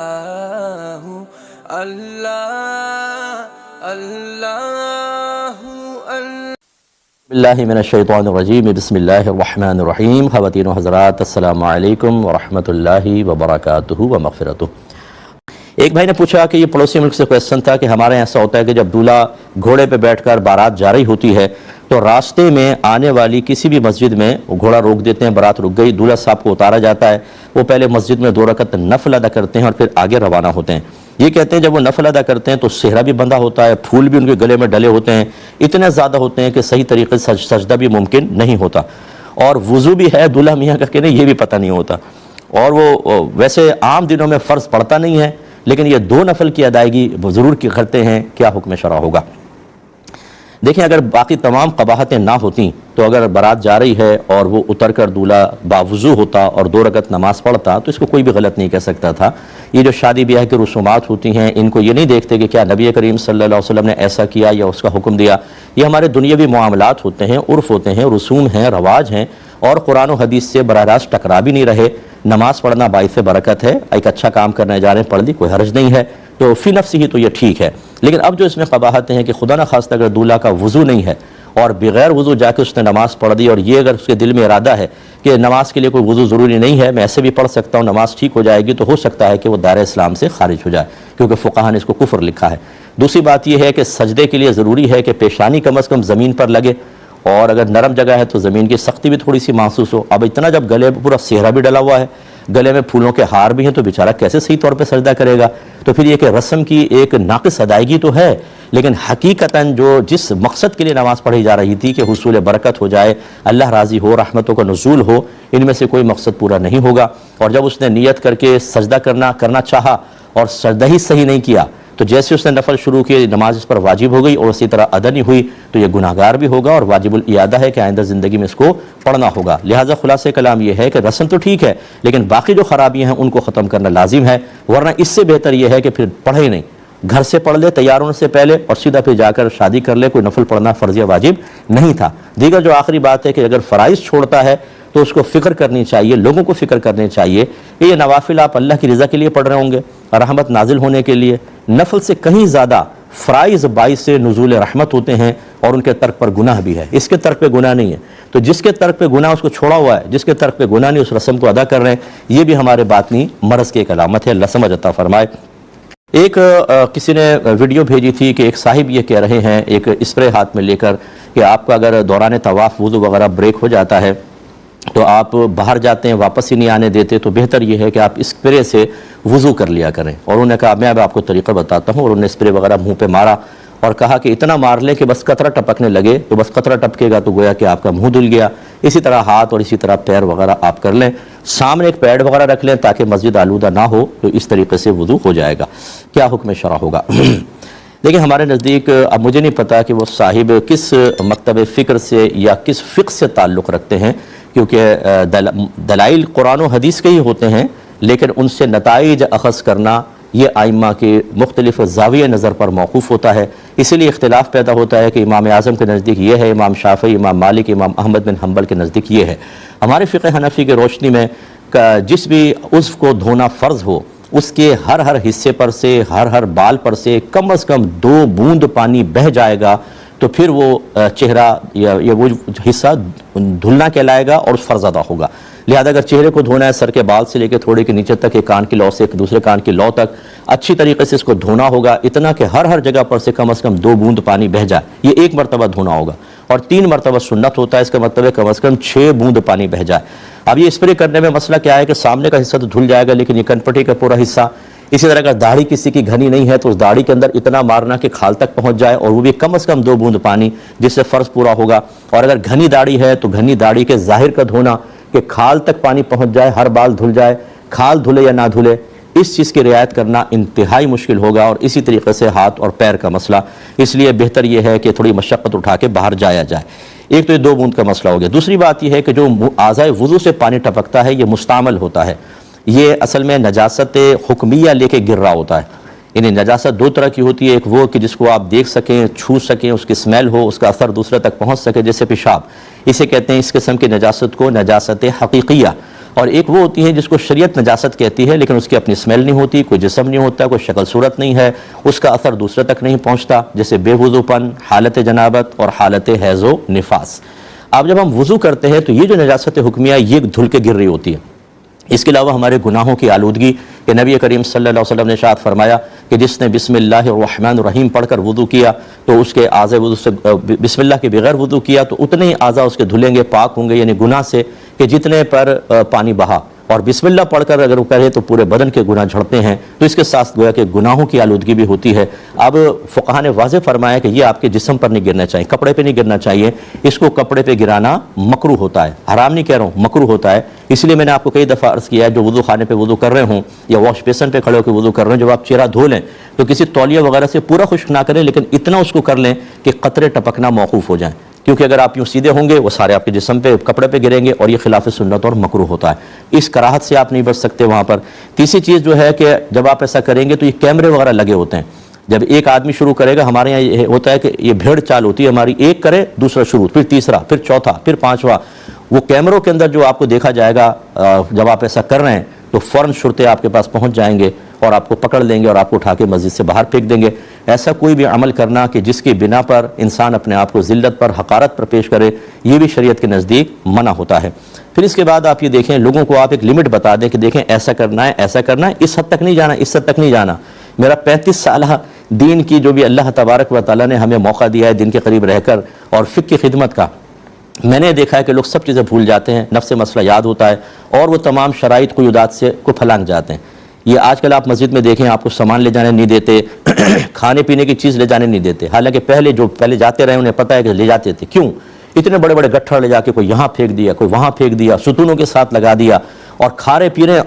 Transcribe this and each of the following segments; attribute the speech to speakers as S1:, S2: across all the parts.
S1: اللہ
S2: اللہ من الشیطان الرجیم بسم اللہ الرحمن الرحیم۔ خواتین و حضرات السلام علیکم ورحمۃ اللہ وبرکاتہ و مغفرتہ۔ ایک بھائی نے پوچھا کہ یہ پڑوسی ملک سے کویسچن تھا کہ ہمارے یہاں ایسا ہوتا ہے کہ جب دولہا گھوڑے پہ بیٹھ کر بارات جا رہی ہوتی ہے تو راستے میں آنے والی کسی بھی مسجد میں گھوڑا روک دیتے ہیں، بارات رک گئی، دولہا صاحب کو اتارا جاتا ہے، وہ پہلے مسجد میں 2 رکعت نفل ادا کرتے ہیں اور پھر آگے روانہ ہوتے ہیں۔ یہ کہتے ہیں جب وہ نفل ادا کرتے ہیں تو صحرا بھی بندھا ہوتا ہے، پھول بھی ان کے گلے میں ڈلے ہوتے ہیں، اتنے زیادہ ہوتے ہیں کہ صحیح طریقے سے سجدہ بھی ممکن نہیں ہوتا، اور وضو بھی ہے دولہا میاں کا کہ نہیں یہ بھی پتہ نہیں ہوتا، اور وہ ویسے عام دنوں میں فرض پڑتا نہیں ہے، لیکن یہ 2 نفل کی ادائیگی وہ ضرور کی کرتے ہیں۔ کیا حکم شرع ہوگا؟ دیکھیں، اگر باقی تمام قباحتیں نہ ہوتیں تو اگر بارات جا رہی ہے اور وہ اتر کر دولہا باوضو ہوتا اور 2 رکعت نماز پڑھتا تو اس کو کوئی بھی غلط نہیں کہہ سکتا تھا۔ یہ جو شادی بیاہ کی رسومات ہوتی ہیں ان کو یہ نہیں دیکھتے کہ کیا نبی کریم صلی اللہ علیہ وسلم نے ایسا کیا یا اس کا حکم دیا، یہ ہمارے دنیاوی معاملات ہوتے ہیں، عرف ہوتے ہیں، رسوم ہیں، رواج ہیں، اور قرآن و حدیث سے براہ راست ٹکرا بھی نہیں رہے۔ نماز پڑھنا باعث برکت ہے، ایک اچھا کام کرنے جا رہے ہیں، پڑھ لی، کوئی حرج نہیں ہے، تو فی نفسی ہی تو یہ ٹھیک ہے۔ لیکن اب جو اس میں قباحتیں ہیں کہ خدا نہ خواستہ اگر دولہا کا وضو نہیں ہے اور بغیر وضو جا کے اس نے نماز پڑھ دی، اور یہ اگر اس کے دل میں ارادہ ہے کہ نماز کے لیے کوئی وضو ضروری نہیں ہے، میں ایسے بھی پڑھ سکتا ہوں، نماز ٹھیک ہو جائے گی، تو ہو سکتا ہے کہ وہ دائرہ اسلام سے خارج ہو جائے، کیونکہ فقہاء نے اس کو کفر لکھا ہے۔ دوسری بات یہ ہے کہ سجدے کے لیے ضروری ہے کہ پیشانی کم از کم زمین پر لگے، اور اگر نرم جگہ ہے تو زمین کی سختی بھی تھوڑی سی محسوس ہو۔ اب اتنا جب گلے پہ پورا صحرا بھی ڈلا ہوا ہے، گلے میں پھولوں کے ہار بھی ہیں، تو بیچارہ کیسے صحیح طور پہ سجدہ کرے گا؟ تو پھر یہ کہ رسم کی ایک ناقص ادائیگی تو ہے، لیکن حقیقتاً جو جس مقصد کے لیے نماز پڑھی جا رہی تھی کہ حصول برکت ہو جائے، اللہ راضی ہو، رحمتوں کا نزول ہو، ان میں سے کوئی مقصد پورا نہیں ہوگا۔ اور جب اس نے نیت کر کے سجدہ کرنا چاہا اور سجدہ ہی صحیح نہیں کیا، تو جیسے اس نے نفل شروع کی، نماز اس پر واجب ہو گئی اور اسی طرح ادا نہیں ہوئی، تو یہ گناہگار بھی ہوگا اور واجب الاعادہ ہے کہ آئندہ زندگی میں اس کو پڑھنا ہوگا۔ لہٰذا خلاصہ کلام یہ ہے کہ رسم تو ٹھیک ہے، لیکن باقی جو خرابیاں ہیں ان کو ختم کرنا لازم ہے، ورنہ اس سے بہتر یہ ہے کہ پھر پڑھے ہی نہیں، گھر سے پڑھ لے تیار ہونے سے پہلے اور سیدھا پھر جا کر شادی کر لے، کوئی نفل پڑھنا فرض یا واجب نہیں تھا۔ دیگر جو آخری بات ہے کہ اگر فرائض چھوڑتا ہے تو اس کو فکر کرنی چاہیے، لوگوں کو فکر کرنی چاہیے کہ یہ نوافل آپ اللہ کی رضا کے لیے پڑھ رہے ہوں گے، رحمت نازل ہونے کے لیے، نفل سے کہیں زیادہ فرائض باعث سے نزول رحمت ہوتے ہیں، اور ان کے ترک پر گناہ بھی ہے، اس کے ترک پہ گناہ نہیں ہے۔ تو جس کے ترک پہ گناہ اس کو چھوڑا ہوا ہے، جس کے ترک پہ گناہ نہیں اس رسم کو ادا کر رہے ہیں، یہ بھی ہمارے باطنی مرض کی ایک علامت ہے، اللہ سمجھ عطا فرمائے۔ ایک کسی نے ویڈیو بھیجی تھی کہ ایک صاحب یہ کہہ رہے ہیں ایک اسپرے ہاتھ میں لے کر کہ آپ کا اگر دوران طواف وضو وغیرہ بریک ہو جاتا ہے تو آپ باہر جاتے ہیں، واپس ہی نہیں آنے دیتے، تو بہتر یہ ہے کہ آپ اسپرے سے وضو کر لیا کریں۔ اور انہوں نے کہا میں اب آپ کو طریقہ بتاتا ہوں، اور انہوں نے اسپرے وغیرہ منہ پہ مارا اور کہا کہ اتنا مار لیں کہ بس قطرہ ٹپکنے لگے، تو بس قطرہ ٹپکے گا تو گویا کہ آپ کا منہ دھل گیا۔ اسی طرح ہاتھ اور اسی طرح پیر وغیرہ آپ کر لیں، سامنے ایک پیڈ وغیرہ رکھ لیں تاکہ مسجد آلودہ نہ ہو، تو اس طریقے سے وضو ہو جائے گا۔ کیا حکم شرع ہوگا؟ دیکھیں، ہمارے نزدیک اب مجھے نہیں پتا کہ وہ صاحب کس مکتب فکر سے یا کس فقہ سے تعلق رکھتے ہیں، کیونکہ دلائل قرآن و حدیث کے ہی ہوتے ہیں، لیکن ان سے نتائج اخذ کرنا یہ ائمہ کے مختلف زاویہ نظر پر موقوف ہوتا ہے، اسی لیے اختلاف پیدا ہوتا ہے کہ امام اعظم کے نزدیک یہ ہے، امام شافعی، امام مالک، امام احمد بن حنبل کے نزدیک یہ ہے۔ ہمارے فقہ حنفی کے روشنی میں جس بھی عضو کو دھونا فرض ہو، اس کے ہر حصے پر سے، ہر بال پر سے کم از کم 2 بوند پانی بہہ جائے گا، تو پھر وہ چہرہ یا وہ حصہ دھلنا کہلائے گا اور فرض ادا ہوگا۔ لہذا اگر چہرے کو دھونا ہے، سر کے بال سے لے کے تھوڑے کے نیچے تک، ایک کان کی لو سے ایک دوسرے کان کی لو تک اچھی طریقے سے اس کو دھونا ہوگا، اتنا کہ ہر جگہ پر سے کم از کم 2 بوند پانی بہہ جائے، یہ 1 مرتبہ دھونا ہوگا، اور 3 مرتبہ سنت ہوتا ہے، اس کا مطلب ہے کم از کم 6 بوند پانی بہہ جائے۔ اب یہ اسپرے کرنے میں مسئلہ کیا ہے کہ سامنے کا حصہ تو دھل جائے گا، لیکن یہ کنپٹی کا پورا حصہ، اسی طرح اگر داڑھی کسی کی گھنی نہیں ہے تو اس داڑھی کے اندر اتنا مارنا کہ کھال تک پہنچ جائے، اور وہ بھی کم از کم 2 بوند پانی، جس سے فرض پورا ہوگا۔ اور اگر گھنی داڑھی ہے تو گھنی داڑھی کے ظاہر کا دھونا کہ کھال تک پانی پہنچ جائے، ہر بال دھل جائے، کھال دھلے یا نہ دھلے، اس چیز کی رعایت کرنا انتہائی مشکل ہوگا۔ اور اسی طریقے سے ہاتھ اور پیر کا مسئلہ، اس لیے بہتر یہ ہے کہ تھوڑی مشقت اٹھا کے باہر جایا جائے۔ ایک تو یہ 2 بوند کا مسئلہ ہو گیا۔ دوسری بات یہ ہے کہ جو اعضائے وضو سے پانی ٹپکتا ہے یہ مستعمل ہوتا ہے، یہ اصل میں نجاست حکمیہ لے کے گر رہا ہوتا ہے۔ یعنی نجاست 2 طرح کی ہوتی ہے، ایک وہ کہ جس کو آپ دیکھ سکیں، چھو سکیں، اس کی اسمیل ہو، اس کا اثر دوسرے تک پہنچ سکے، جیسے پیشاب، اسے کہتے ہیں اس قسم کی نجاست کو نجاست حقیقیہ۔ اور ایک وہ ہوتی ہیں جس کو شریعت نجاست کہتی ہے لیکن اس کی اپنی اسمیل نہیں ہوتی، کوئی جسم نہیں ہوتا، کوئی شکل صورت نہیں ہے، اس کا اثر دوسرے تک نہیں پہنچتا، جیسے بے وضو پن، حالت جنابت اور حالت حیض و نفاس۔ اب جب ہم وضو کرتے ہیں تو یہ جو نجاست حکمیہ یہ دھل کے گر رہی ہوتی ہے۔ اس کے علاوہ ہمارے گناہوں کی آلودگی کہ نبی کریم صلی اللہ علیہ وسلم نے ارشاد فرمایا کہ جس نے بسم اللہ الرحمن الرحیم پڑھ کر وضو کیا تو اس کے اعضاء وضو سے بسم اللہ کے بغیر وضو کیا تو اتنے ہی اعضاء اس کے دھلیں گے، پاک ہوں گے، یعنی گناہ سے کہ جتنے پر پانی بہا۔ اور بسم اللہ پڑھ کر اگر وہ کرے تو پورے بدن کے گناہ جھڑتے ہیں، تو اس کے ساتھ گویا کہ گناہوں کی آلودگی بھی ہوتی ہے۔ اب فقہاء نے واضح فرمایا کہ یہ آپ کے جسم پر نہیں گرنا چاہیے، کپڑے پہ نہیں گرنا چاہیے، اس کو کپڑے پہ گرانا مکروہ ہوتا ہے، حرام نہیں کہہ رہا ہوں، مکروہ ہوتا ہے۔ اس لیے میں نے آپ کو کئی دفعہ عرض کیا ہے جو وضو خانے پہ وضو کر رہے ہوں یا واش بیسن پہ کھڑے ہو کے وضو کر رہے ہیں، جب آپ چہرہ دھو لیں تو کسی تولیہ وغیرہ سے پورا خشک نہ کریں لیکن اتنا اس کو کر لیں کہ قطرے ٹپکنا موقوف ہو جائیں، کیونکہ اگر آپ یوں سیدھے ہوں گے وہ سارے آپ کے جسم پہ کپڑے پہ گریں گے اور یہ خلاف سنت اور مکروہ ہوتا ہے۔ اس کراہت سے آپ نہیں بچ سکتے وہاں پر۔ تیسری چیز جو ہے کہ جب آپ ایسا کریں گے تو یہ کیمرے وغیرہ لگے ہوتے ہیں، جب ایک آدمی شروع کرے گا، ہمارے یہاں یہ ہوتا ہے کہ یہ بھیڑ چال ہوتی ہے ہماری، ایک کرے دوسرا شروع، پھر تیسرا، پھر چوتھا، پھر پانچواں، وہ کیمروں کے اندر جو آپ کو دیکھا جائے گا جب آپ ایسا کر رہے ہیں تو فوراً شرطے آپ کے پاس پہنچ جائیں گے اور آپ کو پکڑ لیں گے اور آپ کو اٹھا کے مسجد سے باہر پھینک دیں گے۔ ایسا کوئی بھی عمل کرنا کہ جس کی بنا پر انسان اپنے آپ کو ذلت پر، حقارت پر پیش کرے، یہ بھی شریعت کے نزدیک منع ہوتا ہے۔ پھر اس کے بعد آپ یہ دیکھیں، لوگوں کو آپ ایک لمٹ بتا دیں کہ دیکھیں ایسا کرنا ہے، ایسا کرنا ہے، اس حد تک نہیں جانا، اس حد تک نہیں جانا۔ میرا 35 سالہ دین کی جو بھی اللہ تبارک و تعالیٰ نے ہمیں موقع دیا ہے دین کے قریب رہ کر اور فقہ کی خدمت کا، میں نے دیکھا ہے کہ لوگ سب چیزیں بھول جاتے ہیں، نفس مسئلہ یاد ہوتا ہے اور وہ تمام شرائط قیودات سے کو پھلانگ جاتے ہیں۔ یہ آج کل آپ مسجد میں دیکھیں آپ کو سامان لے جانے نہیں دیتے، کھانے پینے کی چیز لے جانے نہیں دیتے، حالانکہ پہلے جاتے رہے انہیں پتہ ہے کہ لے جاتے تھے۔ کیوں؟ اتنے بڑے بڑے گٹھڑ لے جا کے کوئی یہاں پھینک دیا، کوئی وہاں پھینک دیا، ستونوں کے ساتھ لگا دیا اور کھارے پیرے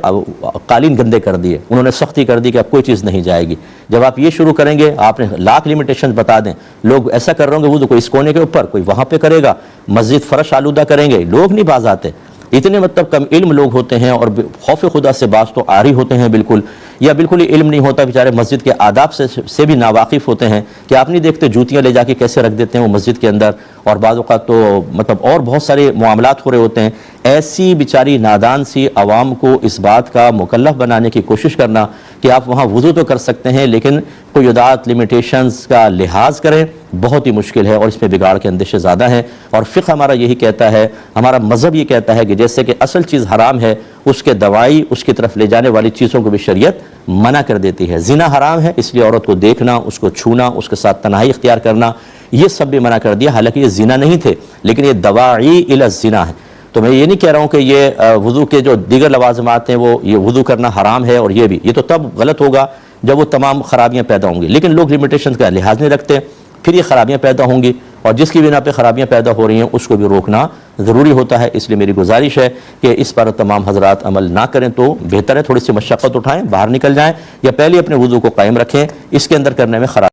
S2: قالین گندے کر دیے۔ انہوں نے سختی کر دی کہ اب کوئی چیز نہیں جائے گی۔ جب آپ یہ شروع کریں گے، آپ نے لاکھ لیمیٹیشنز بتا دیں، لوگ ایسا کر رہے ہوں گے، وہ تو کوئی اس کونے کے اوپر، کوئی وہاں پہ کرے گا، مسجد فرش آلودہ کریں گے، لوگ نہیں باز آتے۔ اتنے مطلب کم علم لوگ ہوتے ہیں اور خوف خدا سے باز تو عاری ہوتے ہیں بالکل، یا بالکل ہی علم نہیں ہوتا، بیچارے مسجد کے آداب سے بھی ناواقف ہوتے ہیں کہ آپ نہیں دیکھتے جوتیاں لے جا کے کیسے رکھ دیتے ہیں وہ مسجد کے اندر، اور بعض اوقات تو مطلب اور بہت سارے معاملات ہو رہے ہوتے ہیں۔ ایسی بیچاری نادان سی عوام کو اس بات کا مکلف بنانے کی کوشش کرنا کہ آپ وہاں وضو تو کر سکتے ہیں لیکن قیودات، لیمیٹیشنز کا لحاظ کریں، بہت ہی مشکل ہے اور اس میں بگاڑ کے اندیشے زیادہ ہیں۔ اور فقہ ہمارا یہی کہتا ہے، ہمارا مذہب یہ کہتا ہے کہ جیسے کہ اصل چیز حرام ہے، اس کے دوائی، اس کی طرف لے جانے والی چیزوں کو بھی شریعت منع کر دیتی ہے۔ زنا حرام ہے، اس لیے عورت کو دیکھنا، اس کو چھونا، اس کے ساتھ تنہائی اختیار کرنا، یہ سب بھی منع کر دیا، حالانکہ یہ زنا نہیں تھے لیکن یہ دواعی الی الزنا ہے۔ تو میں یہ نہیں کہہ رہا ہوں کہ یہ وضو کے جو دیگر لوازمات ہیں وہ یہ وضو کرنا حرام ہے، اور یہ بھی، یہ تو تب غلط ہوگا جب وہ تمام خرابیاں پیدا ہوں گی، لیکن لوگ لیمیٹیشنز کا لحاظ نہیں رکھتے، پھر یہ خرابیاں پیدا ہوں گی، اور جس کی بنا پہ خرابیاں پیدا ہو رہی ہیں اس کو بھی روکنا ضروری ہوتا ہے۔ اس لیے میری گزارش ہے کہ اس پر تمام حضرات عمل نہ کریں تو بہتر ہے، تھوڑی سی مشقت اٹھائیں، باہر نکل جائیں، یا پہلے اپنے وضو کو قائم رکھیں، اس کے اندر کرنے میں خراب